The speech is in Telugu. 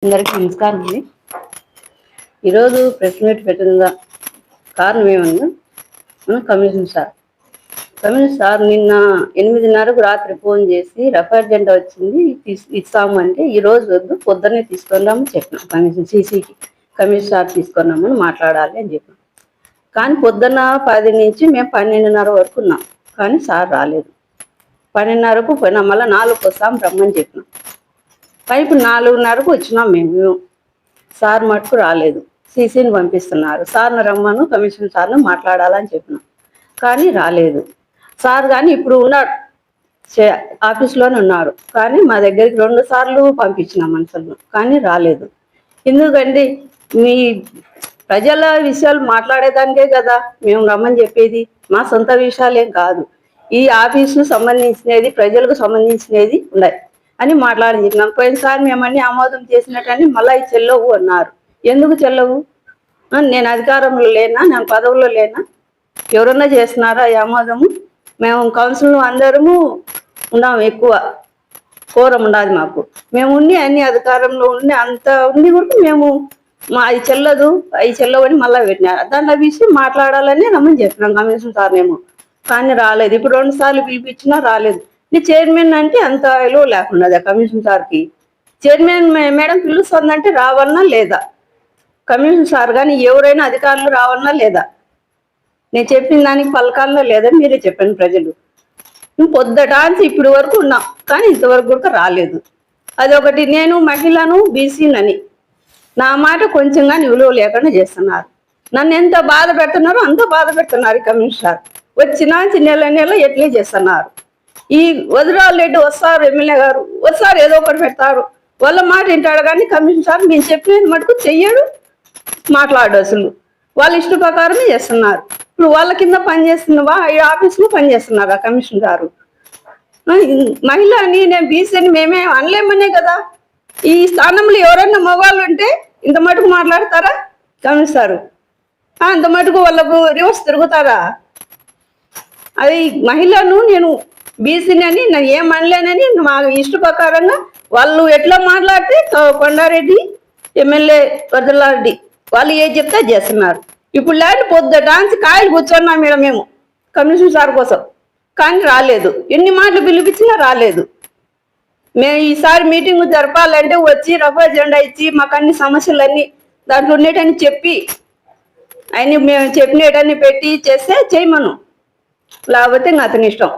అందరికీ నమస్కారం అండి. ఈరోజు ప్రెస్ మీట్ పెట్టిన కారణం ఏమన్నా కమిషన్ సార్ నిన్న 8:30కు రాత్రి ఫోన్ చేసి రఫేల్ జెండా వచ్చింది ఇస్తాము అంటే ఈరోజు వద్దు పొద్దున్నే తీసుకున్నామని చెప్పినాం. సీసీకి కమిషన్ సార్ తీసుకున్నామని మాట్లాడాలి అని చెప్పినాం. కానీ పొద్దున్న 10 నుంచి మేము 12:30 వరకు ఉన్నాం. కానీ సార్ రాలేదు. 12:30కు పోయినా మళ్ళీ 4కు వస్తాం రమ్మని చెప్పినాం. పైపు 4:30కు వచ్చినాం మేము. సార్ మటుకు రాలేదు. సీసీని పంపిస్తున్నారు. సార్ని రమ్మను కమిషన్ సార్ను మాట్లాడాలని చెప్పినాం. కానీ రాలేదు సార్. కానీ ఇప్పుడు ఉన్నాడు, ఆఫీస్లోనే ఉన్నారు. కానీ మా దగ్గరికి 2 సార్లు పంపించినాం మనుషులను, కానీ రాలేదు. ఎందుకండి మీ ప్రజల విషయాలు మాట్లాడేదానికే కదా మేము రమ్మని చెప్పేది. మా సొంత విషయాలేం కాదు. ఈ ఆఫీసు సంబంధించినది ప్రజలకు సంబంధించినది ఉన్నాయి అని మాట్లాడి చెప్పినాం. పోయినసారి మేమన్నీ ఆమోదం చేసినట్టని మళ్ళీ చెల్లవు అన్నారు. ఎందుకు చెల్లవు? నేను అధికారంలో లేనా? నేను పదవుల్లో లేనా? ఎవరన్నా చేస్తున్నారా ఈ ఆమోదము? మేము కౌన్సిల్లో అందరము ఉన్నాము. ఎక్కువ కోరం ఉండదు మాకు. మేము ఉండి అన్ని అధికారంలో ఉండి అంత ఉండి కూడా మేము అది చెల్లదు అవి చెల్లవు అని మళ్ళీ పెట్టినారు. దాంట్లో విషయం మాట్లాడాలని రమ్మని చెప్పినాం కమిషన్ సార్నేమో. కానీ రాలేదు. ఇప్పుడు 2 సార్లు పిలిపించినా రాలేదు. నీ చైర్మన్ అంటే అంత విలువ లేకుండా కమిషన్ సార్కి. చైర్మన్ మేడం పిలుస్తుందంటే రావాలన్నా లేదా? కమిషన్ సార్ కానీ ఎవరైనా అధికారులు రావాలన్నా లేదా? నేను చెప్పిన దానికి పలకాలన్నా లేదా? మీరే చెప్పండి. ప్రజలు పొద్దుటాంచి ఇప్పటి వరకు ఉన్నాం, కానీ ఇంతవరకు కూడా రాలేదు. అదొకటి. నేను మహిళను బీసీనని నా మాట కొంచెం కానీ విలువ లేకుండా చేస్తున్నారు. నన్ను ఎంత బాధ పెడుతున్నారో అంత బాధ పెడుతున్నారు కమిషన్ సార్. వచ్చినాంచి నెల ఎట్లే చేస్తున్నారు. ఈ వదిరాల రెడ్డి వస్తారు, ఎమ్మెల్యే గారు వస్తారు, ఏదో ఒకటి పెడతారు. వాళ్ళ మాట వింటాడు. కానీ కమిషన్ సార్ మేము చెప్పినది మటుకు చెయ్యడు, మాట్లాడు. అసలు వాళ్ళ ఇష్ట ప్రకారమే చేస్తున్నారు. ఇప్పుడు వాళ్ళ కింద పనిచేస్తున్నవా ఈ ఆఫీస్లో పనిచేస్తున్నారు ఆ కమిషన్ గారు. మహిళ అని నేను బీసీని మేమే అనలేమనే కదా. ఈ స్థానంలో ఎవరన్నా మగవాళ్ళు ఉంటే ఇంత మటుకు మాట్లాడతారా కమిషన్ సారు? అంత మటుకు వాళ్ళకు రివర్స్ తిరుగుతారా? అది మహిళను నేను బీసీని అని నేను ఏమనలేనని మా ఇష్ట ప్రకారంగా వాళ్ళు ఎట్లా మాట్లాడితే కొండారెడ్డి ఎమ్మెల్యే వరదలారెడ్డి వాళ్ళు ఏది చెప్తే చేస్తున్నారు. ఇప్పుడు లేని పొద్దుటాంచి కాయలు కూర్చున్నాం మేడం మేము కమిషన్ సార్ కోసం. కానీ రాలేదు. ఎన్ని మాటలు పిలిపించినా రాలేదు. మేము ఈసారి మీటింగ్ జరపాలంటే వచ్చి రఫేల్ జెండా ఇచ్చి మాకు అన్ని సమస్యలన్నీ దాంట్లో ఉండేటని చెప్పి అన్ని మేము చెప్పినటన్ని పెట్టి చేస్తే చేయమను, లేకపోతే అతని ఇష్టం.